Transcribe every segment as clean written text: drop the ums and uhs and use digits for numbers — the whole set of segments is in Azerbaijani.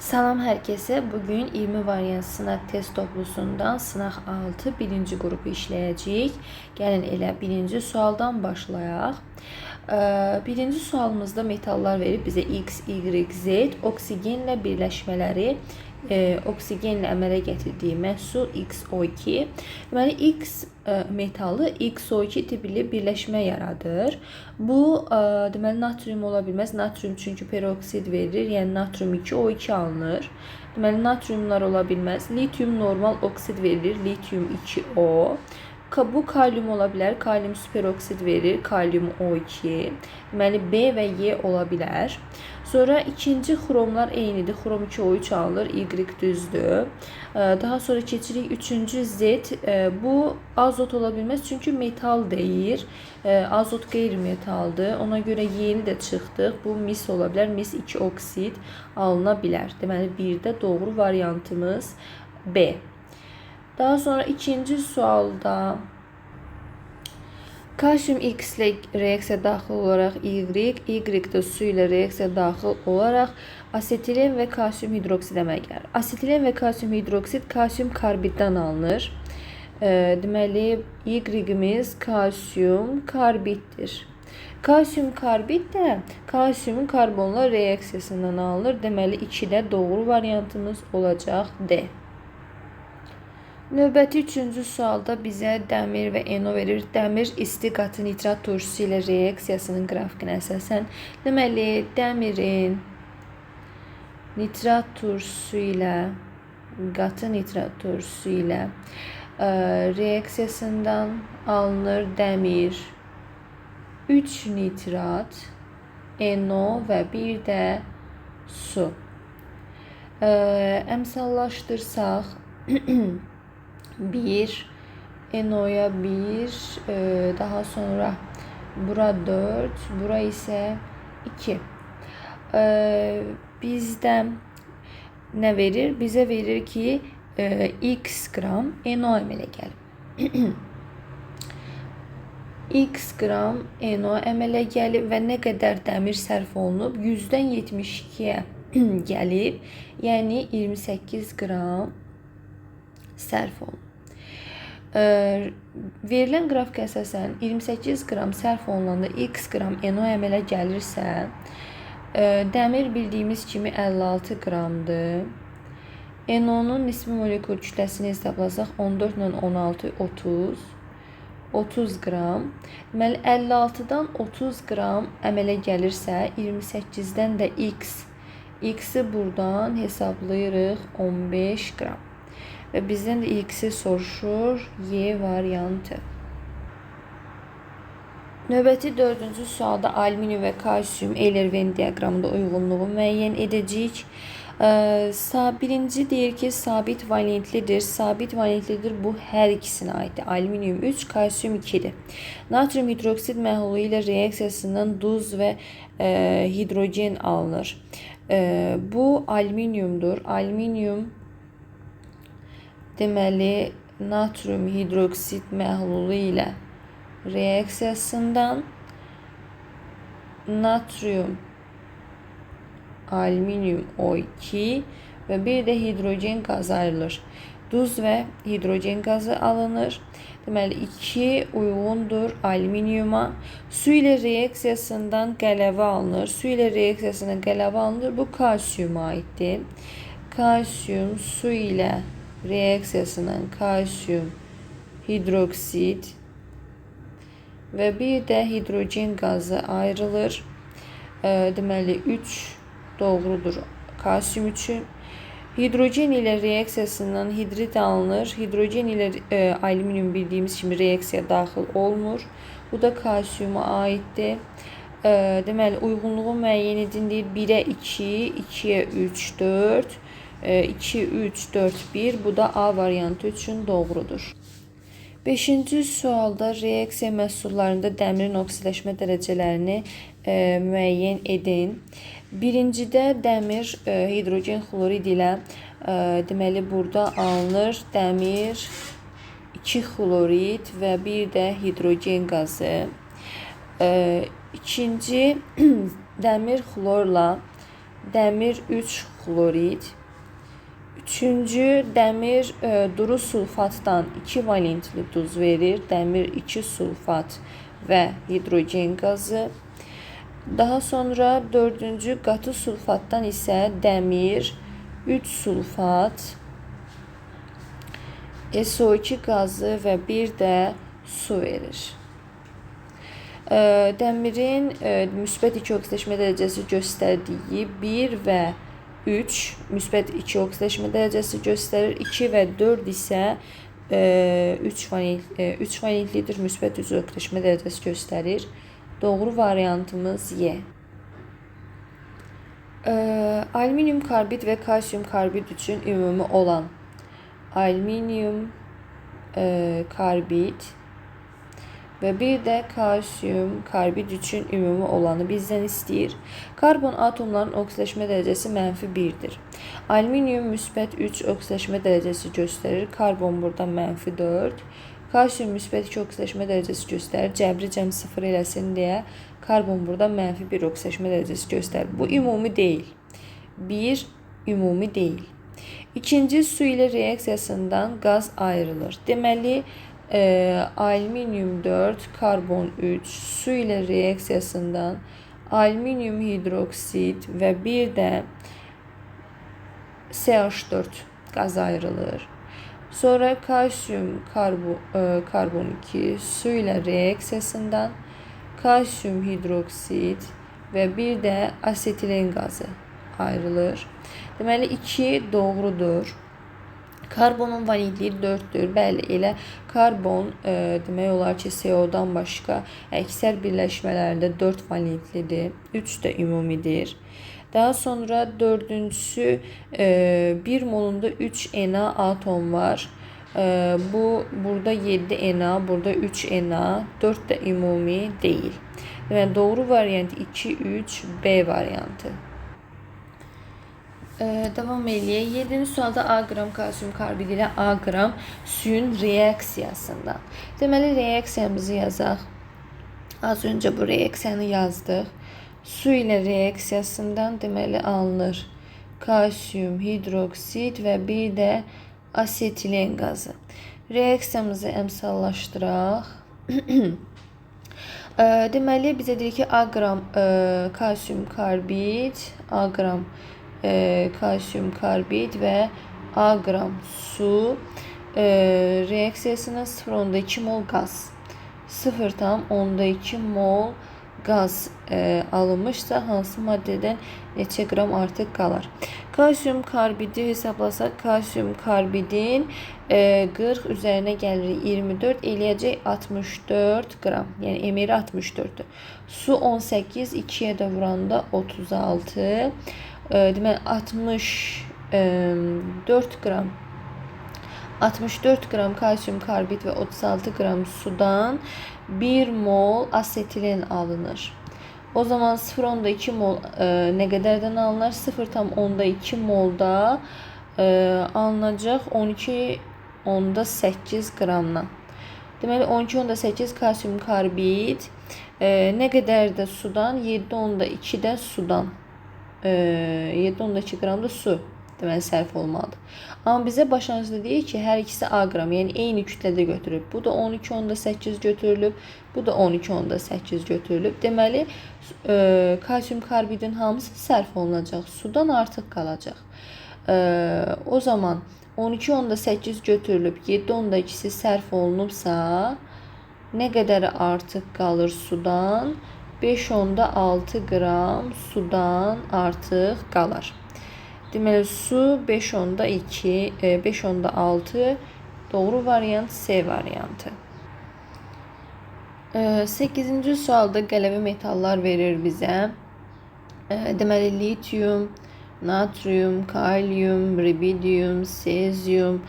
Salam hər kəsə. Bugün 20 variant sınaq test toplusundan sınaq 6 birinci qrupu işləyəcəyik. Gəlin elə birinci sualdan başlayaq. Birinci sualımızda metallar verib bizə X, Y, Z oksigenlə birləşmələri, oksigenlə əmələ gətirdiyi məhsul XO2. Deməli, X metalı XO2 tipli birləşmə yaradır. Bu, deməli, natrium ola bilməz. Natrium çünki peroksid verir, yəni natrium 2O2 alınır. Deməli, natriumlar ola bilməz. Litium normal oksid verir, litium 2O. Bu kalium ola bilər, kalium superoksid verir, kalium O2. Deməli, B və Y ola bilər. Sonra ikinci xromlar eynidir, xrom 2O3 alınır, Y düzdür. Daha sonra keçirik üçüncü Z. Bu azot ola bilməz çünki metal deyir. Azot qeyri-metaldır. Ona görə Y-ni də çıxdıq. Bu mis ola bilər, mis 2 oksid alına bilər. Deməli, bir də doğru variantımız B. Daha sonra ikinci sualda kalsium X ilə reaksiya daxil olaraq Y də su ilə reaksiya daxil olaraq asetilen və kalsium hidroksid əmələ gəlir. Asetilen və kalsium hidroksid kalsium karbiddən alınır. Deməli, Y-imiz kalsium karbiddir. Kalsium karbid də kalsiumun karbonla reaksiyasından alınır. Deməli, 2-də doğru variantımız olacaq D. Növbəti üçüncü sualda bizə dəmir və NO verir. Dəmir isti qatı nitrat turşusu ilə reaksiyasının qrafikinə əsasən, deməli, dəmirin nitrat turşusu ilə, qatı nitrat turşusu ilə reaksiyasından alınır dəmir 3 nitrat, NO və bir də su. Əmsallaşdırsaq 1, NO'ya 1, daha sonra bura 4, bura isə 2. Bizdə nə verir? Bizə verir ki, X qram NO əmələ gəlib. X qram NO əmələ gəlib və nə qədər dəmir sərf olunub? 100-dən 72-yə gəlib, yəni 28 qram sərf olunub. Verilən qrafikə əsasən 28 qram sərf olunanda X qram NO əmələ gəlirsə, dəmir bildiyimiz kimi 56 qramdır. NO'nun nisbi molekul kütləsini hesablasaq 14 ilə 16, 30 qram. Deməli, 56-dan 30 qram əmələ gəlirsə, 28-dən də X-i buradan hesablayırıq 15 qram. Və bizdən də X-i soruşur, Y variantı. Növbəti dördüncü sualda alüminium və kalsium Euler-Venn diaqramında uyğunluğu müəyyən edəcəyik. Birinci deyir ki, sabit valentlidir. Sabit valentlidir, bu hər ikisinə aiddir. Alüminium 3, kalsium 2-dir. Natrium hidroksid məhlulu ilə reaksiyasından duz və hidrogen alınır. Bu alüminiumdur. Alüminium deməli, natrium hidroksid məhlulu ilə reaksiyasından natrium, alüminium O2 və bir də hidrogen qazı ayrılır. Duz və hidrogen qazı alınır. Deməli, 2 uyğundur alüminiuma. Su ilə reaksiyasından qələvə alınır. Su ilə reaksiyasından qələvə alınır. Bu kalsiuma aiddir. Kalsium su ilə reaksiyasından kalsium hidroksid və bir də hidrogen qazı ayrılır. Deməli, 3 doğrudur kalsium üçün. Hidrogen ilə reaksiyasından hidrit alınır. Hidrogen ilə alüminium bildiyimiz kimi reaksiya daxil olmur. Bu da kalsiuma aiddir. Deməli, uyğunluğu müəyyən edin deyir. 1-ə 2, 2-yə 3, 4, 2, 3, 4, 1. Bu da A variantı üçün doğrudur. 5-ci sualda reaksiya məhsullarında dəmirin oksidaşma dərəcələrini müəyyən edin. Birincidə dəmir hidrogen xlorid ilə deməli burada alınır. Dəmir 2 xlorid və bir də hidrogen qazı. İkinci dəmir xlorla dəmir 3 xlorid. Üçüncü, dəmir duru sulfatdan 2 valentli duz verir. Dəmir 2 sulfat və hidrogen qazı. Daha sonra dördüncü, qatı sulfatdan isə dəmir 3 sulfat, SO2 qazı və bir də su verir. Dəmirin müsbət 2 oksidaşma dərəcəsi göstərdiyi 1 və 3 müsbət 2 oksidaşma dərəcəsi göstərir. 2 və 4 isə 3 valentlidir, müsbət 3 oksidaşma dərəcəsi göstərir. Doğru variantımız Y. Alüminium karbid və kalsium karbid üçün ümumi olan alüminium karbid və bir də kalsium karbid üçün ümumi olanı bizdən istəyir. Karbon atomlarının oksidaşma dərəcəsi -1-dir. Alüminium müsbət 3 oksidaşma dərəcəsi göstərir. Karbon burada -4. Kalsium müsbət 2 oksidaşma dərəcəsi göstərir. Cəbri cəm 0 eləsin deyə karbon burada -1 oksidaşma dərəcəsi göstərir. Bu ümumi deyil. 1 ümumi deyil. İkinci, su ilə reaksiyasından qaz ayrılır. Deməli, alüminium 4, karbon 3, su ilə reaksiyasından alüminium hidroksid və bir də CH4 qaz ayrılır. Sonra kalsium karbon 2, su ilə reaksiyasından kalsium hidroksid və bir də asetilen qazı ayrılır. Deməli, 2 doğrudur. Karbonun valentliyi 4-dür. Bəli, elə karbon demək olar ki, CO-dan başqa əksər birləşmələrində 4 valentlidir. 3 də ümumidir. Daha sonra dördüncüsü 1 molunda 3 Na atom var. Burada 7 Na, burada 3 Na, 4 də ümumi deyil. Deməli, doğru variant 2, 3, B variantı. Devam eləyək. 7-ci sualda A qram kalsium karbid ilə A qram suyun reaksiyasından. Deməli, reaksiyamızı yazaq. Az öncə bu reaksiyanı yazdıq. Su ilə reaksiyasından deməli alınır kalsium hidroksid və bir də asetilen qazı. Reaksiyamızı əmsallaşdıraq. Deməli, bizə deyir ki, A qram kalsium karbid, A qram kalsium karbid və A qram su reaksiyasına 0,2 mol qaz, 0,2 mol qaz alınmışsa hansı maddədən neçə qram artıq qalar? Kalsium karbidi hesablasaq, kalsium karbidin 40 üzərinə gəlir 24 eləyəcək 64 qram. Yəni emeri 64-dür. Su 18, 2-yə də vuranda 36. Deməli 64 qram kalsium karbid və 36 qram sudan 1 mol asetilen alınır. O zaman 0,2 mol nə qədərdən alınır? 0,2 molda alınacaq 12,8 qramdan. Deməli 12,8 kalsium karbid nə qədər də sudan? 7,2 də sudan. 7,2 qram da su deməli sərf olmalıdır. Amma bizə başlanğıcda deyir ki, hər ikisi A qram, yəni eyni kütlədə götürülüb. Bu da 12,8 götürülüb, bu da 12,8 götürülüb. Deməli, kalsium karbidin hamısı sərf olunacaq, sudan artıq qalacaq. O zaman 12,8 götürülüb, 7,2-si sərf olunubsa, nə qədər artıq qalır sudan? 5,6 qram sudan artıq qalar. Deməli, su 5,2, 5,6 doğru variant C variantı. 8-ci sualda qələvi metallar verir bizə. Deməli, litium, natrium, kalium, rubidium, sezium,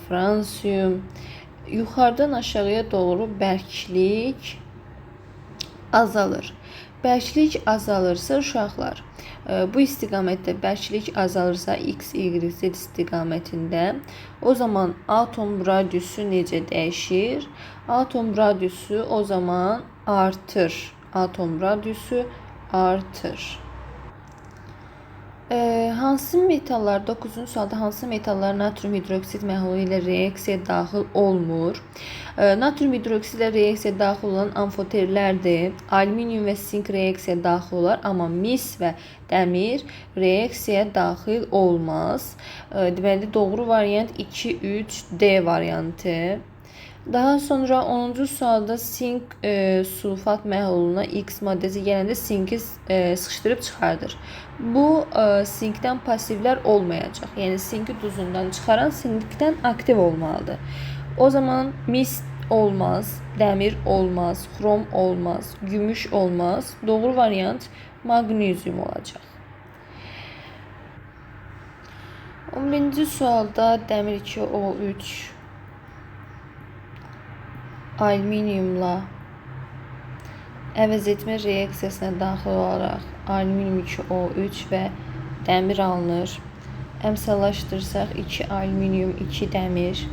fransiyum. Yuxarıdan aşağıya doğru bərklik azalır. Bərklik azalırsa uşaqlar, bu istiqamətdə bərklik azalırsa x, y, z istiqamətində, o zaman atom radiusu necə dəyişir? Atom radiusu o zaman artır. Atom radiusu artır. Hansı metallar 9-cu sualda hansı metallar natrium hidroksid məhlulu ilə reaksiyaya daxil olmur? Natrium hidroksid ilə reaksiyaya daxil olan amfoterlərdir. Alüminium və sink reaksiyaya daxil olar, amma mis və dəmir reaksiyaya daxil olmaz. Deməli doğru variant 2, 3, D variantı. Daha sonra 10-cu sualda sink sulfat məhluluna X maddəsi gələndə sinki sıxışdırıb çıxardır. Bu sinkdən passivlər olmayacaq. Yəni sinki duzundan çıxaran sinkdən aktiv olmalıdır. O zaman mis olmaz, dəmir olmaz, xrom olmaz, gümüş olmaz. Doğru variant maqnezium olacaq. 11-ci sualda dəmir 2O3 alüminiumla əvəz etmə reaksiyasına daxil olaraq alüminium 2O3 və dəmir alınır. Əmsallaşdırsaq 2 alüminium, 2 dəmir.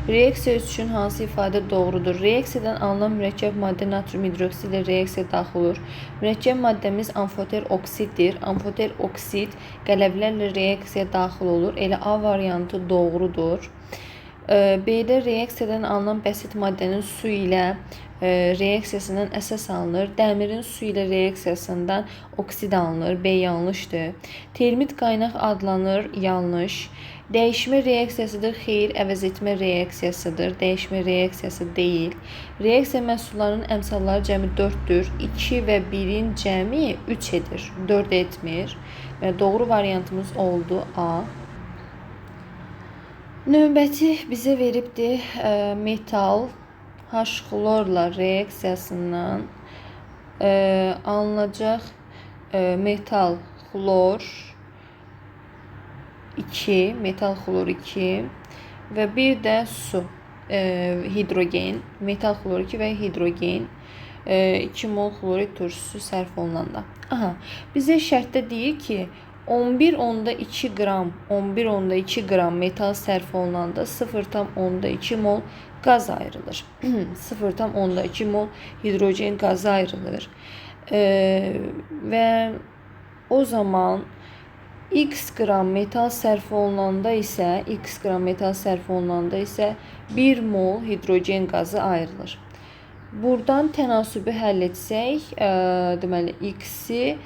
Reaksiya üçün hansı ifadə doğrudur? Reaksiyadan alınan mürəkkəb maddə natrium hidroksid ilə reaksiyaya daxil olur. Mürəkkəb maddəmiz amfoter oksiddir. Amfoter oksid qələvlərlə reaksiyaya daxil olur. Elə A variantı doğrudur. B-də reaksiyadan alınan bəsit maddənin su ilə reaksiyasından əsas alınır. Dəmirin su ilə reaksiyasından oksid alınır. B yanlışdır. Termit qaynaq adlanır. Yanlış. Dəyişmə reaksiyasıdır. Xeyr, əvəz etmə reaksiyasıdır. Dəyişmə reaksiyası deyil. Reaksiya məhsullarının əmsalları cəmi 4-dür. 2 və 1-in cəmi 3 edir. 4 etmir. Və doğru variantımız oldu A. Növbəti bizə veribdir metal H-xlorla reaksiyasından alınacaq metal xlor 2, metal xlor 2 və bir də su, hidrogen, metal xlor 2 və hidrogen 2 mol xlorid turşusu sərf olunanda. Bizə şərtdə deyir ki, 11,2 qram, 11,2 qram metal sərf olunanda 0,2 mol qaz ayrılır. 0,2 mol hidrogen qazı ayrılır. Və o zaman x qram metal sərf olunanda isə 1 mol hidrogen qazı ayrılır. Buradan tənasübü həll etsək, deməli x-i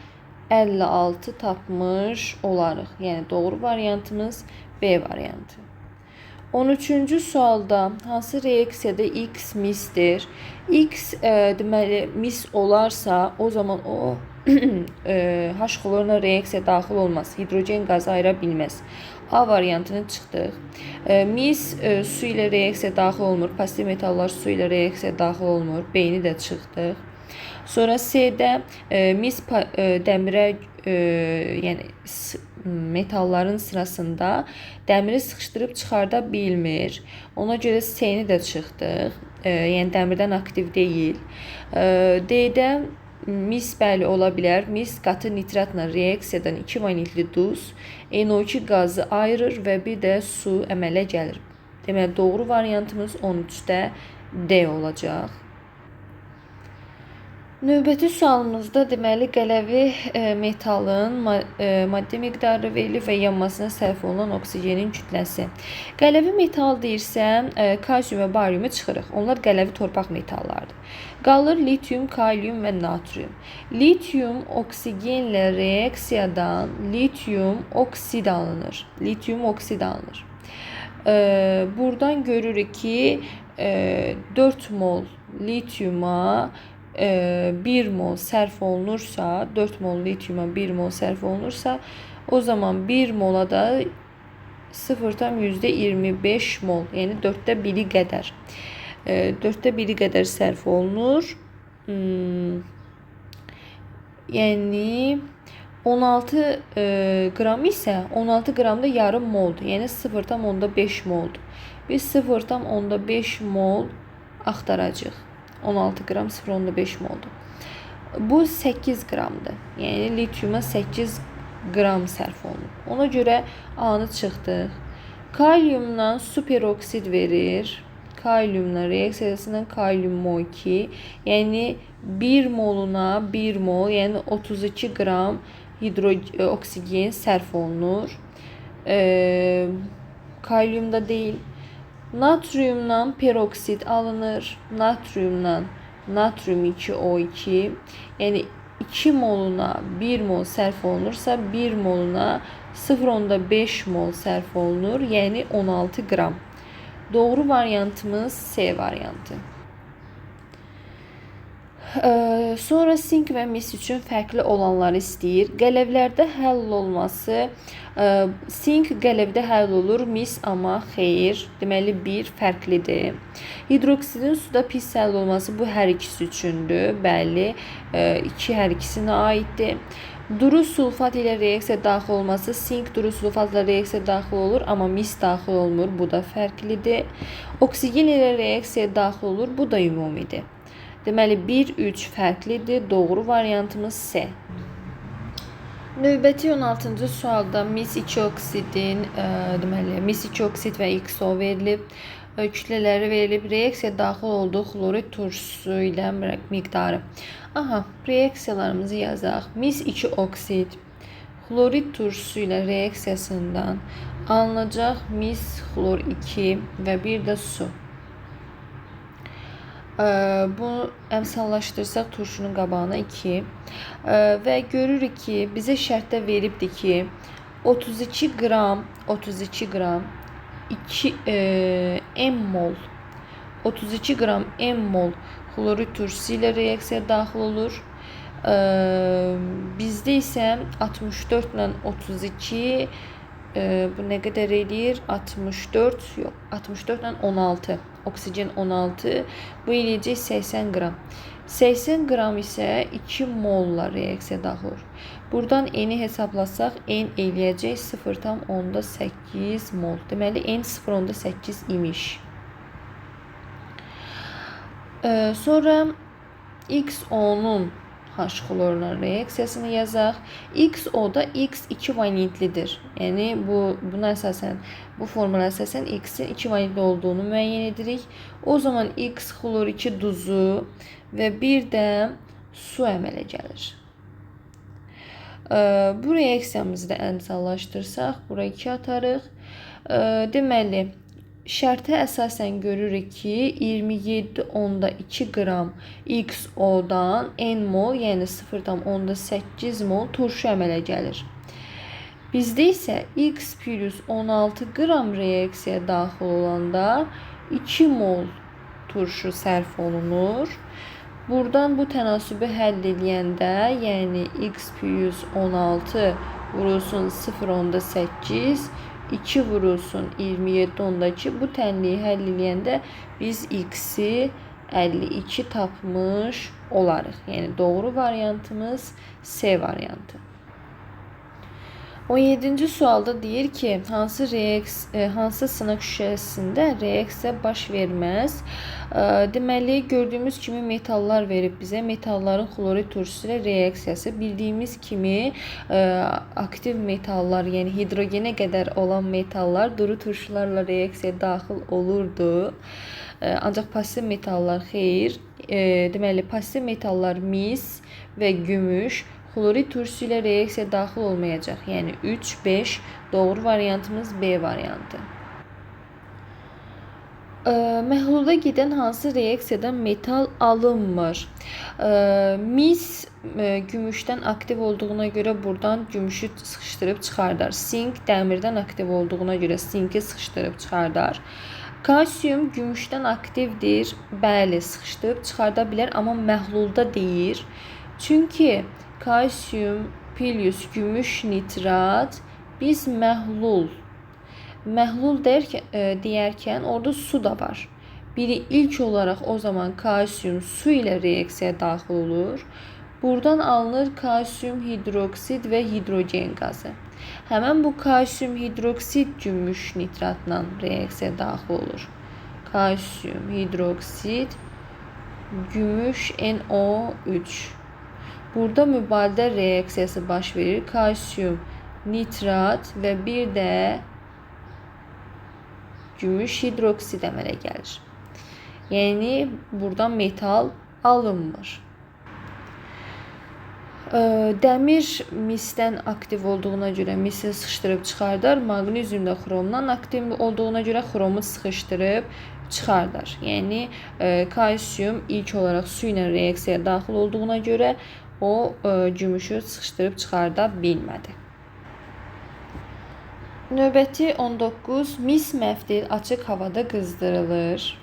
56 tapmış olarıq. Yəni doğru variantımız B variantı. 13-cü sualda hansı reaksiyada X misdir? X deməli mis olarsa o zaman o H-xlorla reaksiya daxil olmaz. Hidrogen qazı ayıra bilməz. A variantını çıxdıq. Mis su ilə reaksiya daxil olmur. Pozitiv metallar su ilə reaksiya daxil olmur. B-ni də çıxdıq. Sonra C-də mis dəmirə, yəni metalların sırasında dəmiri sıxışdırıb çıxarda bilmir. Ona görə C-ni də çıxdıq. Yəni dəmirdən aktiv deyil. D-də mis bəli ola bilər. Mis qatı nitratla reaksiyadan 2 vanilli duz NO2 qazı ayırır və bir də su əmələ gəlir. Deməli doğru variantımız 13-də D olacaq. Növbəti sualımızda deməli qələvi metalın maddi miqdarı verilir və yanmasına sərf olunan oksigenin kütləsi. Qələvi metal deyirsə, kalsium və bariumu çıxırıq. Onlar qələvi torpaq metallardır. Qalır litium, kalium və natrium. Litium oksigenlə reaksiyadan litium oksid alınır. Litium oksid alınır. Buradan görürük ki 4 mol litiuma 1 mol sərf olunursa, 4 mol litiuma 1 mol sərf olunursa, o zaman 1 mola da 0,25 mol, yəni 4də 1-i qədər. 4də 1-i qədər sərf olunur. Yəni 16 qram isə 16 qram da yarım moldur. Yəni 0,5 moldur. Biz 0,5 mol axtaracağıq. 16 qram 0,5 moldur. Bu 8 qramdır. Yəni litiuma 8 qram sərf olunur. Ona görə A-nı çıxdıq. Kaliumdan superoksid verir. Kaliumla reaksiyasından kalium O2. Yəni 1 moluna 1 mol, yəni 32 qram oksigen sərf olunur. Kalyumda deyil. Natriumdan peroksid alınır. Natriumdan natrium 2O2. Yəni 2 moluna 1 mol sərf olunursa 1 moluna 0,5 mol sərf olunur. Yəni 16 qram. Doğru variantımız C variantı. Sonra sink və mis üçün fərqli olanları istəyir. Qələvlərdə həll olması, sink qələvdə həll olur, mis amma xeyr. Deməli 1 fərqlidir. Hidroksidin suda pis həll olması bu hər ikisi üçündür. Bəli, 2 hər ikisinə aiddir. Duru sulfat ilə reaksiya daxil olması, sink duru sulfatla reaksiya daxil olur, amma mis daxil olmur. Bu da fərqlidir. Oksigen ilə reaksiya daxil olur, bu da ümumidir. Deməli 1-3 fərqlidir. Doğru variantımız C. Növbəti 16-cı sualda mis-2 oksidin, deməli mis-2 oksid və XO verilib. Kütlələri verilib. Reaksiya daxil olduğu xlorid turşusu ilə miqdarı. Reaksiyalarımızı yazaq. Mis-2 oksid xlorid turşusu ilə reaksiyasından alınacaq mis xlor 2 və bir də su. Bunu əmsallaşdırsaq turşunun qabağına 2 və görürük ki, bizə şərtdə veribdir ki 32 qram 2 m-mol 32 qram m-mol xlorid turşusu ilə reaksiya daxil olur. Bizdə isə 64 ilə 32 bu nə qədər eləyir? 64 ilə 16. Oksigen 16. Bu eləyəcək 80 qram. 80 qram isə 2 molla reaksiya daxil olur. Buradan N-i hesablasaq, N eləyəcək 0,8 mol. Deməli, N 0,8 imiş. Sonra XO-nun H xlorla reaksiyasını yazaq. XO-da X2 valentlidir. Yəni buna əsasən, bu formula əsasən X-in 2 valentli olduğunu müəyyən edirik. O zaman X xlor 2 duzu və bir də su əmələ gəlir. Bu reaksiyamızı da əmsallaşdırsaq, bura 2 atarıq. Deməli, şərtə əsasən görürük ki, 27,2 qram XO-dan N mol, yəni 0,8 mol turşu əmələ gəlir. Bizdə isə X plus 16 qram reaksiya daxil olanda 2 mol turşu sərf olunur. Buradan bu tənasübü həll edəndə, yəni X plus 16 vurulsun 0,8 2 vurulsun 27,2 bu tənliyi həll edəndə biz X-i 52 tapmış olarıq. Yəni doğru variantımız C variantı. 17-ci sualda deyir ki, hansı sınıq şüşəsində reaksiya baş verməz? Deməli, gördüyümüz kimi metallar verib bizə. Metalların xlorid turşusu ilə reaksiyası. Bildiyimiz kimi aktiv metallar, yəni hidrogenə qədər olan metallar duru turşularla reaksiya daxil olurdu. Ancaq pasiv metallar xeyr. Deməli, pasiv metallar mis və gümüş xlorid turşusu ilə reaksiya daxil olmayacaq. Yəni 3-5 doğru variantımız B variantı. Məhlulda gedən hansı reaksiyadan metal alınmır? Mis gümüşdən aktiv olduğuna görə buradan gümüşü sıxışdırıb çıxardar. Sink dəmirdən aktiv olduğuna görə sinki sıxışdırıb çıxardar. Kalsium gümüşdən aktivdir. Bəli, sıxışdırıb çıxarda bilər, amma məhlulda deyir. Çünki kalsium plus gümüş nitrat biz məhlul deyərkən orada su da var. Biri ilk olaraq o zaman kalsium su ilə reaksiya daxil olur. Buradan alınır kalsium hidroksid və hidrogen qazı. Həmən bu kalsium hidroksid gümüş nitratla reaksiya daxil olur. Kalsium hidroksid gümüş NO3. Burada mübadilə reaksiyası baş verir. Kalsium nitrat və bir də gümüş hidroksid əmələ gəlir. Yəni buradan metal alınmır. Dəmir misdən aktiv olduğuna görə misi sıxışdırıb çıxardar. Maqnezium da xromdan aktiv olduğuna görə xromu sıxışdırıb çıxardar. Yəni kalsium ilk olaraq su ilə reaksiyaya daxil olduğuna görə o gümüşü sıxışdırıb çıxarda bilmədi. Növbəti 19. Mis məftil açıq havada qızdırılır.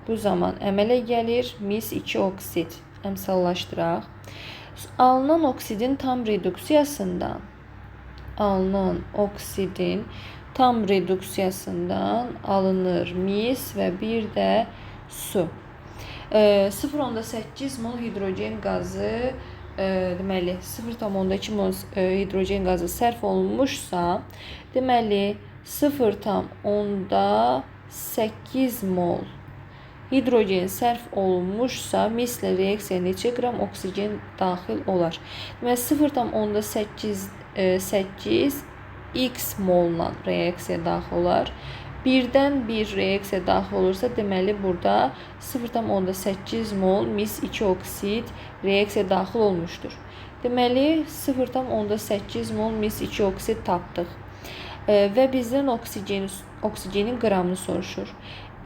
Bu zaman əmələ gəlir mis 2 oksid. Əmsallaşdıraq. Alınan oksidin tam reduksiyasından alınır mis və bir də su. 0,8 mol hidrogen qazı deməli 0,2 mol hidrogen qazı sərf olunmuşsa, deməli 0,8 mol hidrogen sərf olunmuşsa, mislə reaksiyaya neçə qram oksigen daxil olar? Deməli 0,8 x molla reaksiyaya daxil olar. Birdən bir reaksiya daxil olursa, deməli burada 0,8 mol mis 2 oksid reaksiya daxil olmuşdur. Deməli 0,8 mol mis 2 oksid tapdıq. Və bizdən oksigenin qramını soruşur.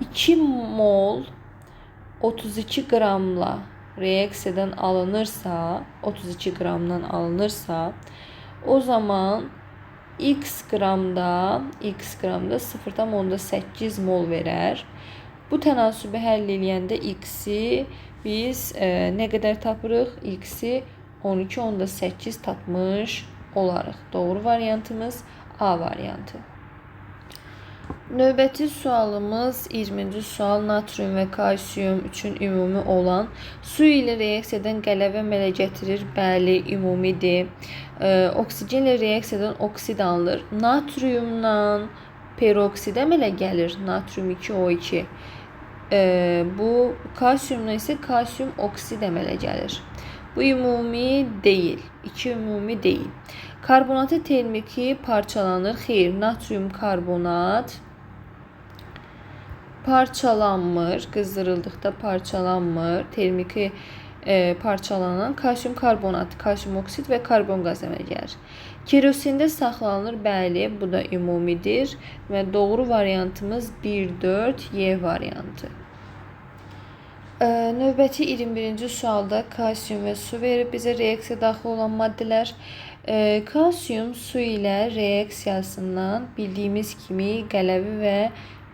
2 mol 32 qramla reaksiyadan alınırsa, 32 qramdan alınırsa, o zaman x qramda 0,8 mol verər. Bu tənasübü həll eləyəndə x-i biz nə qədər tapırıq? X-i 12,8 tapmış olarıq. Doğru variantımız A variantı. Növbəti sualımız 20-ci sual. Natrium və kalsium üçün ümumi olan su ilə reaksiyadan qələbə əmələ gətirir. Bəli, ümumidir. Oksigenlə reaksiyadan oksid alınır. Natriumdan peroksid əmələ gəlir. Natrium 2O2. Bu kalsiumdan isə kalsium oksid əmələ gəlir. Bu ümumi deyil. 2 ümumi deyil. Karbonatı termiki parçalanır. Xeyr, natrium karbonat parçalanmır. Qızdırıldıqda parçalanmır. Termiki parçalanan kalsium karbonat, kalsium oksid və karbon qazı əmələ gəlir. Kerosində saxlanılır. Bəli, bu da ümumidir. Və doğru variantımız 1-4 variantı. Növbəti 21-ci sualda kalsium və su verib bizə reaksiya daxil olan maddələr. Kalsium su ilə reaksiyasından bildiyimiz kimi qələvi və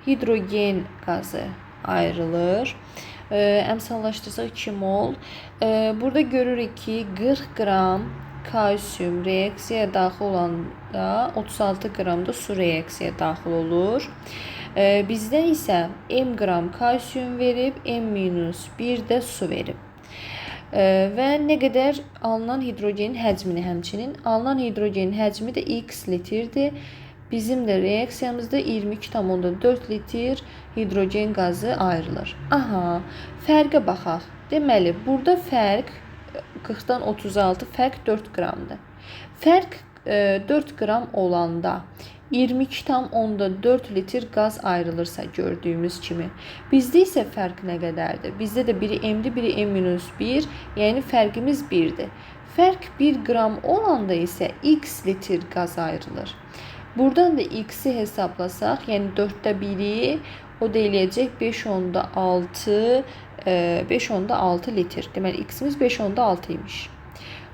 hidrogen qazı ayrılır. Əmsallaşdırsaq 2 mol. Burada görürük ki 40 qram kalsium reaksiyaya daxil olanda 36 qram da su reaksiyaya daxil olur. Bizdən isə m qram kalsium verib, m-1 də su verib. Və nə qədər alınan hidrogenin həcmini həmçinin. Alınan hidrogenin həcmi də x litrdir. Bizim də reaksiyamızda 22,4 litr hidrogen qazı ayrılır. Aha, fərqə baxaq. Deməli, burada fərq 40-dan 36, fərq 4 qramdır. Fərq 4 qram olanda 22,4 litr qaz ayrılırsa gördüyümüz kimi. Bizdə isə fərq nə qədərdir? Bizdə də biri m-dir, biri m-1, yəni fərqimiz 1-dir. Fərq 1 qram olanda isə x litr qaz ayrılır. Buradan da x-i hesablasaq, yəni 4də 1-i, o da eləyəcək 5,6 litr. Deməli, x-imiz 5,6 imiş.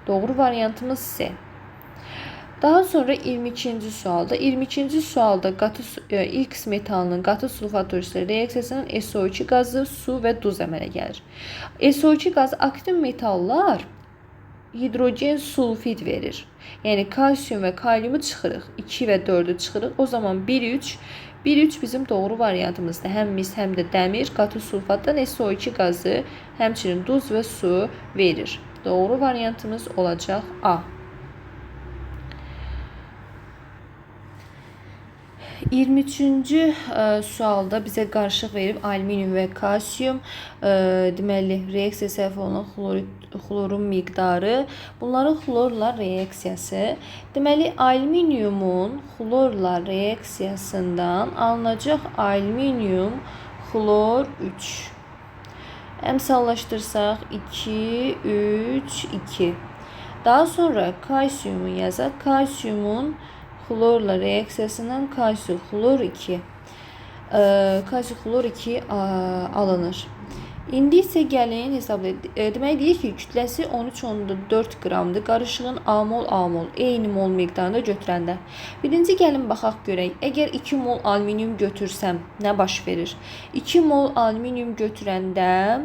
Doğru variantımız C. Daha sonra 22-ci sualda. 22-ci sualda X metalının qatı sulfat örüsü reaksiyasının SO2 qazı, su və duz əmələ gəlir. SO2 qazı aktiv metallar hidrogen sulfid verir. Yəni kalsium və kaliumu çıxırıq. 2 və 4'ü çıxırıq. O zaman 1-3 bizim doğru variantımızda. Həm mis, həm də dəmir qatı sulfatdan SO2 qazı, həmçinin duz və su verir. Doğru variantımız olacaq A. 23-cü sualda bizə qarışıq verib alüminium və kalsium, deməli reaksiya sərf olunan xlorun miqdarı, bunların xlorla reaksiyası. Deməli alüminiumun xlorla reaksiyasından alınacaq alüminium xlor 3. Əmsallaşdırsaq 2, 3, 2. Daha sonra kalsiyumu yazaq. Kalsiyumun xlorla reaksiyasından kalsiyum xlor 2 kalsiyum xlor 2 alınır. İndi isə gəlin hesablayaq. Demək deyir ki, kütləsi 13,4 qramdır. Qarışığın A-mol eyni mol miqdarında götürəndə. Birinci gəlin baxaq görək. Əgər 2 mol alüminium götürsəm nə baş verir? 2 mol alüminium götürəndə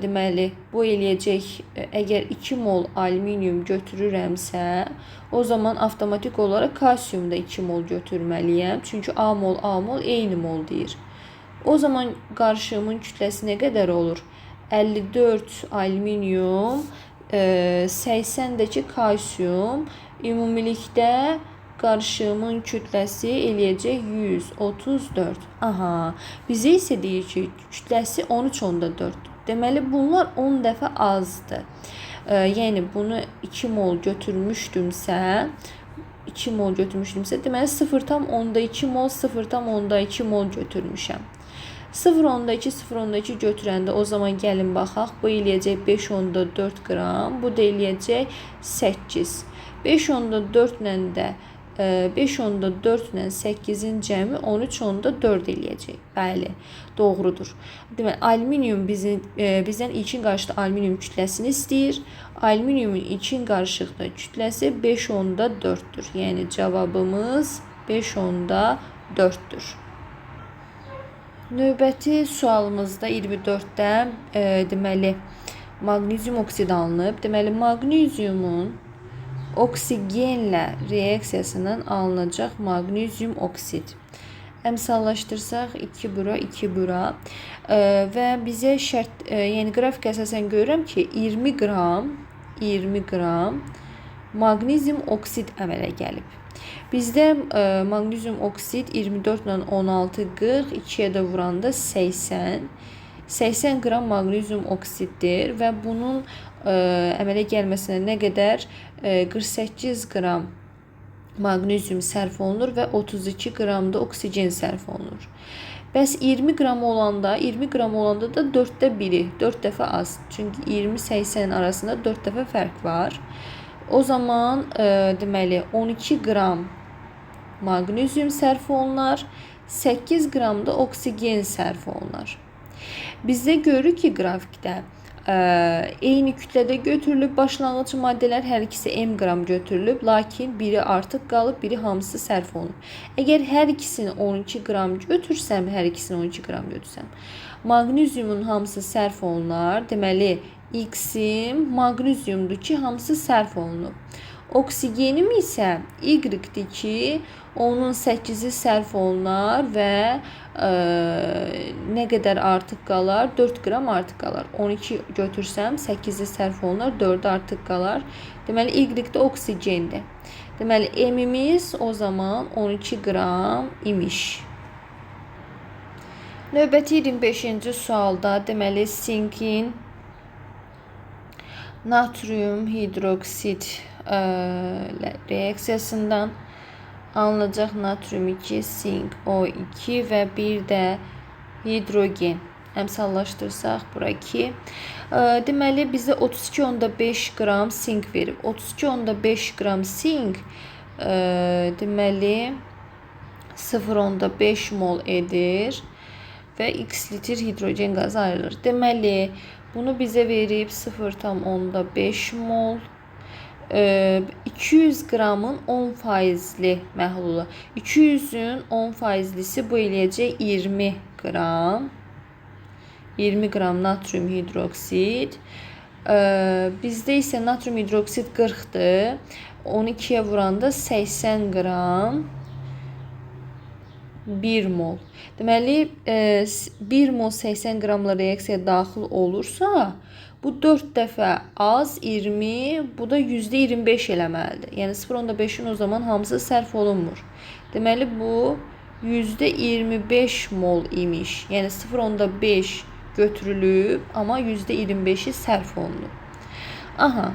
deməli bu eləyəcək. Əgər 2 mol alüminium götürürəmsə, o zaman avtomatik olaraq kalsiyumda 2 mol götürməliyəm. Çünki A-mol eyni mol deyir. O zaman qarışığımın kütləsi nə qədər olur? 54 alüminium, 80-dəki kalsiyum, ümumilikdə qarışığımın kütləsi eləyəcək 134. Aha, bizə isə deyir ki, kütləsi 13,4. Deməli, bunlar 10 dəfə azdır. Yəni, bunu 2 mol götürmüşdümsə, deməli 0,2 mol, 0,2 mol götürmüşəm. 0,2 götürəndə o zaman gəlin baxaq. Bu eləyəcək 5,4 qram. Bu da eləyəcək 8. 5,4 ilə də 5,4 ilə 8-in cəmi 13,4 eləyəcək. Bəli, doğrudur. Deməli, alüminium bizdən ilkin qarışıqda alüminium kütləsini istəyir. Alüminiumun ilkin qarışıqda kütləsi 5,4-dür. Yəni, cavabımız 5,4-dür. Növbəti sualımızda 24-də deməli maqnezium oksid alınıb. Deməli maqneziumun oksigenlə reaksiyasından alınacaq maqnezium oksid. Əmsallaşdırsaq 2 bura, 2 bura və bizə şərt, yəni qrafik əsasən görürəm ki 20 qram maqnezium oksid əmələ gəlib. Bizdə maqnezium oksid 24 ilə 16, 40, 2-yə də vuranda 80. 80 qram maqnezium oksiddir və bunun əmələ gəlməsinə nə qədər? 48 qram maqnezium sərf olunur və 32 qram da oksigen sərf olunur. Bəs 20 qram olanda da 4-də 1-i, 4 dəfə az. Çünki 20-80 arasında 4 dəfə fərq var. O zaman deməli 12 qram maqnezium sərf olunar, 8 qram da oksigen sərf olunar. Bizdə görürük ki, qrafikdə eyni kütlədə götürülüb başlanğıc maddələr hər ikisi m qram götürülüb, lakin biri artıq qalıb, biri hamısı sərf olunub. Əgər hər ikisini 12 qram götürsəm, maqneziumun hamısı sərf olunar. Deməli, X-im maqneziumdur ki, hamısı sərf olunub. Oksigenim isə Y-dir ki, onun 8-i sərf olunar və nə qədər artıq qalar? 4 qram artıq qalar. 12 götürsəm, 8-i sərf olunar, 4-i artıq qalar. Deməli, Y-də oksigendir. Deməli, M-imiz o zaman 12 qram imiş. Növbəti 25-ci sualda deməli, sinkin natrium hidroksid reaksiyasından alınacaq natrium 2, sink O2 və bir də hidrogen. Əmsallaşdırsaq bura 2. Deməli, bizə 32,5 qram sink verib. 32,5 qram sink deməli 0,5 mol edir və x litr hidrogen qazı ayrılır. Deməli, bunu bizə verib 0,5 mol. 200 qramın 10%li məhlulu. 200-ün 10%lisi bu eləyəcək 20 qram. 20 qram natrium hidroksid. Bizdə isə natrium hidroksid 40-dır. 12-yə vuranda 80 qram 1 mol. Deməli, 1 mol 80 qramla reaksiyaya daxil olursa, bu 4 dəfə az 20, bu da %25 eləməlidir. Yəni 0,5-in o zaman hamısı sərf olunmur. Deməli, bu %25 mol imiş. Yəni 0,5 götürülüb, amma %25-i sərf olunub. Aha,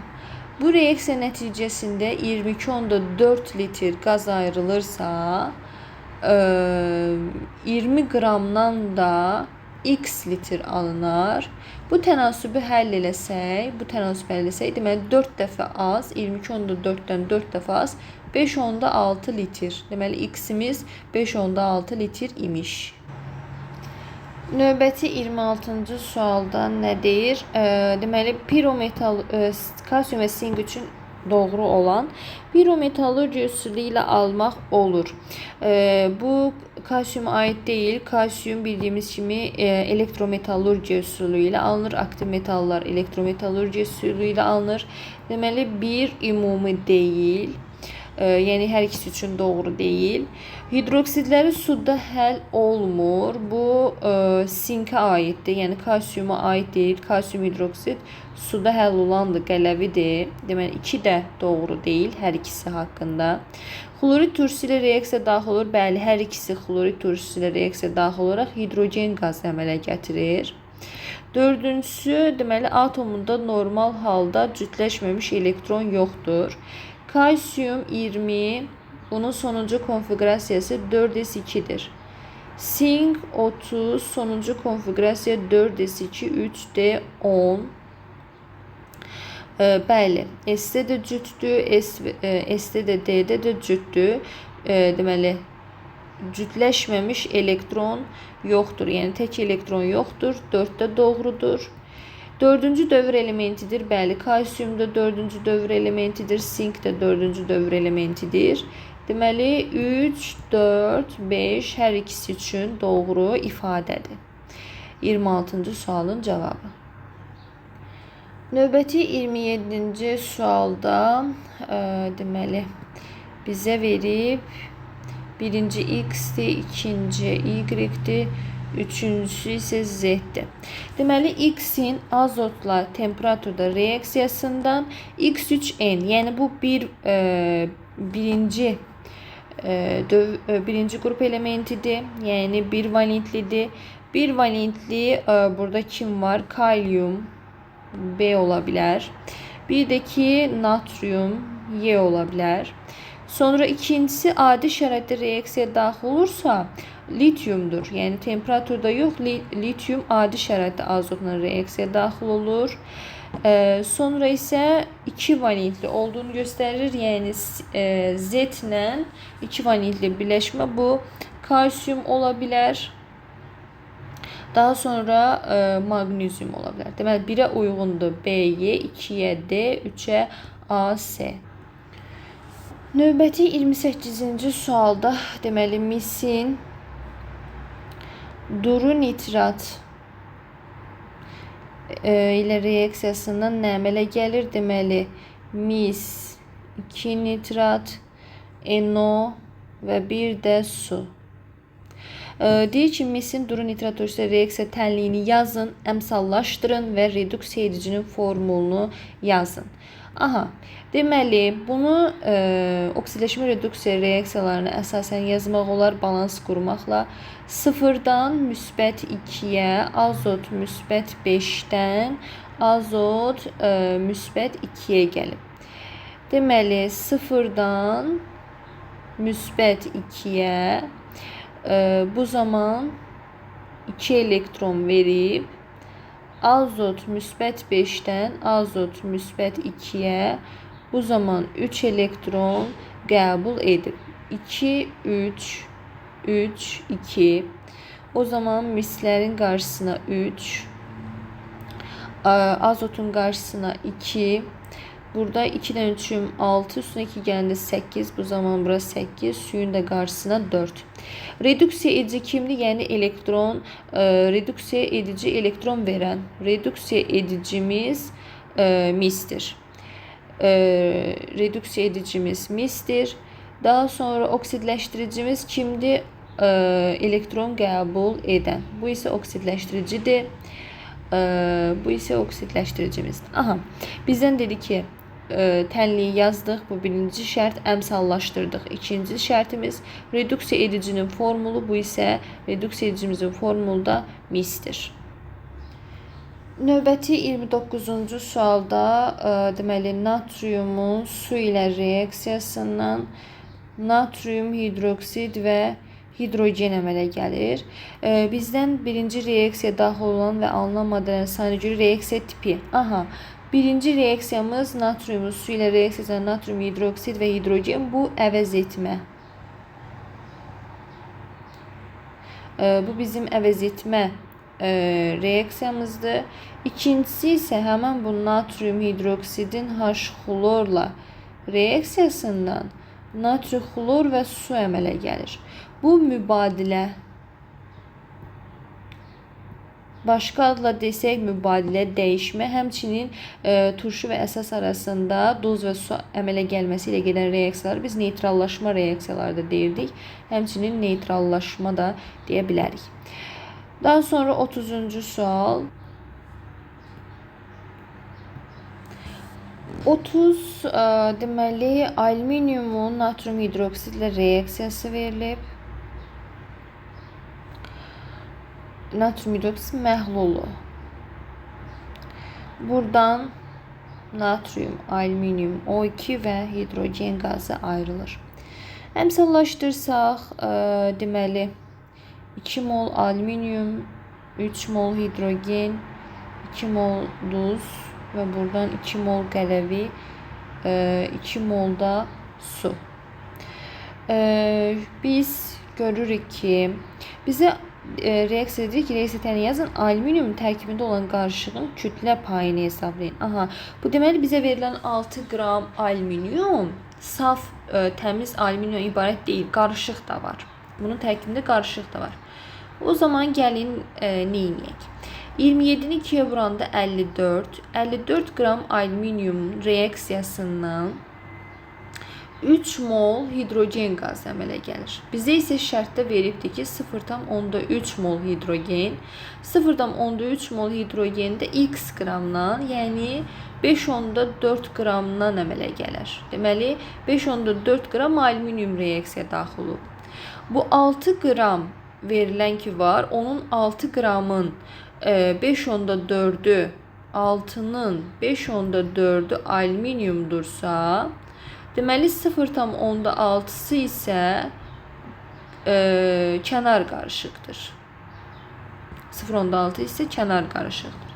bu reaksiya nəticəsində 22,4 litr qaz ayrılırsa, 20 qramdan da x litr alınar. Bu tənasübü həll eləsək, deməli 4 dəfə az, 22 onda 4-dən 4 dəfə az, 5 onda 6 litr. Deməli x-imiz 5 onda 6 litr imiş. Növbəti 26-cı sualda nə deyir? Deməli pirometal, kalsium və sink üçün doğru olan pirometallurji üsulu ilə almaq olur. Bu kalsiyuma aid deyil. Kalsiyum bildiyimiz kimi elektrometallurji üsulu ilə alınır. Aktiv metallar elektrometallurji üsulu ilə alınır. Deməli bir ümumi deyil. Yəni hər ikisi üçün doğru deyil. Hidroksidləri suda həll olmur. Bu sinkə aiddir. Yəni kalsiyuma aid deyil. Kalsiyum hidroksid suda həll olandır, qələvidir. Deməli 2 də doğru deyil hər ikisi haqqında. Xlorid turşusu ilə reaksiya daxil olur. Bəli, hər ikisi xlorid turşusu ilə reaksiya daxil olaraq hidrogen qazı əmələ gətirir. Dördüncüsü, deməli atomunda normal halda cütləşməmiş elektron yoxdur. Kalsiyum 20, bunun sonuncu konfigurasiyası 4s2'dir. Sink 30, sonuncu konfigurasiya 4s2, 3d10. Bəli, S-də də cütdür, S-də də D-də də cütdür. Deməli, cütləşməmiş elektron yoxdur. Yəni, tək elektron yoxdur, 4-də doğrudur. Dördüncü dövr elementidir. Bəli, kalsiyum da dördüncü dövr elementidir. Sink də dördüncü dövr elementidir. Deməli, 3, 4, 5 hər ikisi üçün doğru ifadədir. 26-cı sualın cavabı. Növbəti 27-ci sualda deməli bizə verib birinci x-dir, ikinci y-dir, üçüncüsü isə z-dir. Deməli x-in azotla temperaturda reaksiyasından x3n, yəni bu birinci qrup elementidir, yəni bir valentlidir. Bir valentli burada kim var? Kalium B ola bilər. Bir də ki natrium Y ola bilər. Sonra ikincisi adi şəraitdə reaksiya daxil olursa lityumdur. Yəni temperaturda yox, lityum adi şəraitdə azotla reaksiya daxil olur. Sonra isə 2 valentli olduğunu göstərir. Yəni Z ilə 2 valentli birləşmə bu kalsiyum ola bilər. Daha sonra magnezyum ola bilər. Deməli 1-ə uyğundur BY, 2-yə D, 3-ə AC. Növbəti 28-ci sualda deməli misin duru nitrat ilə reaksiyasından nə əmələ gəlir? Deməli mis 2 nitrat, NO və bir də su. Deyir ki, misin duru nitrat turşusu reaksiya tənliyini yazın, əmsallaşdırın və reduksiya edicinin formulunu yazın. Aha, deməli bunu oksidləşmə reduksiya reaksiyalarını əsasən yazmaq olar balans qurmaqla. 0-dan müsbət 2-yə, azot müsbət 5-dən, azot müsbət 2-yə gəlib. Deməli 0-dan müsbət 2-yə bu zaman 2 elektron verib, azot müsbət 5-dən azot müsbət 2-yə bu zaman 3 elektron qəbul edib. 2, 3, 3, 2. O zaman mislərin qarşısına 3, azotun qarşısına 2. Burada 2'den 3'üm 6, üstüne 2 geldi 8. Bu zaman burası 8. Suyun da karşısına 4. Reduksiya edici kimdir? Yəni elektron, reduksiya edici elektron veren. Reduksiya edicimiz mistir. Reduksiya edicimiz mistir. Daha sonra oksidləşdiricimiz kimdir? Elektron qəbul edən. Bu isə oksidləşdiricidir. Bu isə oksidləşdiricimizdir. Aha, bizdən dedi ki, tənliyi yazdıq. Bu birinci şərt, əmsallaşdırdıq. İkinci şərtimiz reduksiya edicinin formulu. Bu isə reduksiya edicimizin formulu da mistir. Növbəti 29-cu sualda deməli natriumun su ilə reaksiyasından natrium hidroksid və hidrogen əmələ gəlir. Bizdən birinci reaksiya daxil olan və alınan maddələrin sayına görə reaksiya tipi. Aha, birinci reaksiyamız natriumu su ilə reaksiya natrium hidroksid və hidrogen, bu əvəz etmə. Bu bizim əvəz etmə reaksiyamızdır. İkincisi isə həmən bu natrium hidroksidin H-xlorla reaksiyasından natrium xlor və su əmələ gəlir. Bu mübadilə. Başqa adla desək mübadilə, dəyişmə, həmçinin turşu və əsas arasında duz və su əmələ gəlməsi ilə gedən reaksiyalar biz neytrallaşma reaksiyaları da deyirdik. Həmçinin neytrallaşma da deyə bilərik. Daha sonra 30-cu sual. 30 deməli alüminiumun natrium hidroksidlə reaksiyası verilib. Natrium hidroksid məhlulu. Buradan natrium, alüminium, O2 və hidrogen qazı ayrılır. Əmsallaşdırsaq, deməli 2 mol alüminium, 3 mol hidrogen, 2 mol duz və buradan 2 mol qələvi, 2 mol da su. Biz görürük ki, bizə reaksiya edir ki, reaksiya yazın, alüminium tərkibində olan qarışığın kütlə payını hesablayın. Aha, bu deməli bizə verilən 6 qram alüminium saf, təmiz alüminium ibarət deyil, qarışıq da var. Bunun tərkibində qarışıq da var. O zaman gəlin neyniyək? 27-ni 2-yə vuranda 54. 54 qram alüminium reaksiyasından 3 mol hidrogen qazı əmələ gəlir. Bizə isə şərtdə veribdir ki, 0,3 mol hidrogen, 0,3 mol hidrogen də x qramdan, yəni 5,4 qramdan əmələ gəlir. Deməli, 5,4 qram alüminium reaksiya daxil olub. Bu 6 qram verilən ki var, onun 6 qramın 5,4'ü 6'nın 5,4'ü alüminiumdursa, deməli 0,6'sı isə kənar qarışıqdır. 0,6 isə kənar qarışıqdır.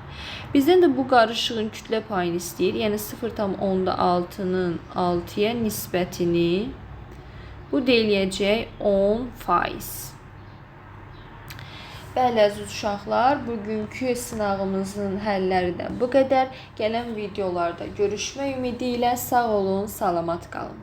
Bizdən də bu qarışığın kütlə payını istəyir. Yəni 0,6'nın 6'ya nisbətini bu deyiləcək 10%. Bəli, əziz uşaqlar, bugünkü sınavımızın həlləri də bu qədər. Gələn videolarda görüşmək ümidi ilə sağ olun, salamat qalın.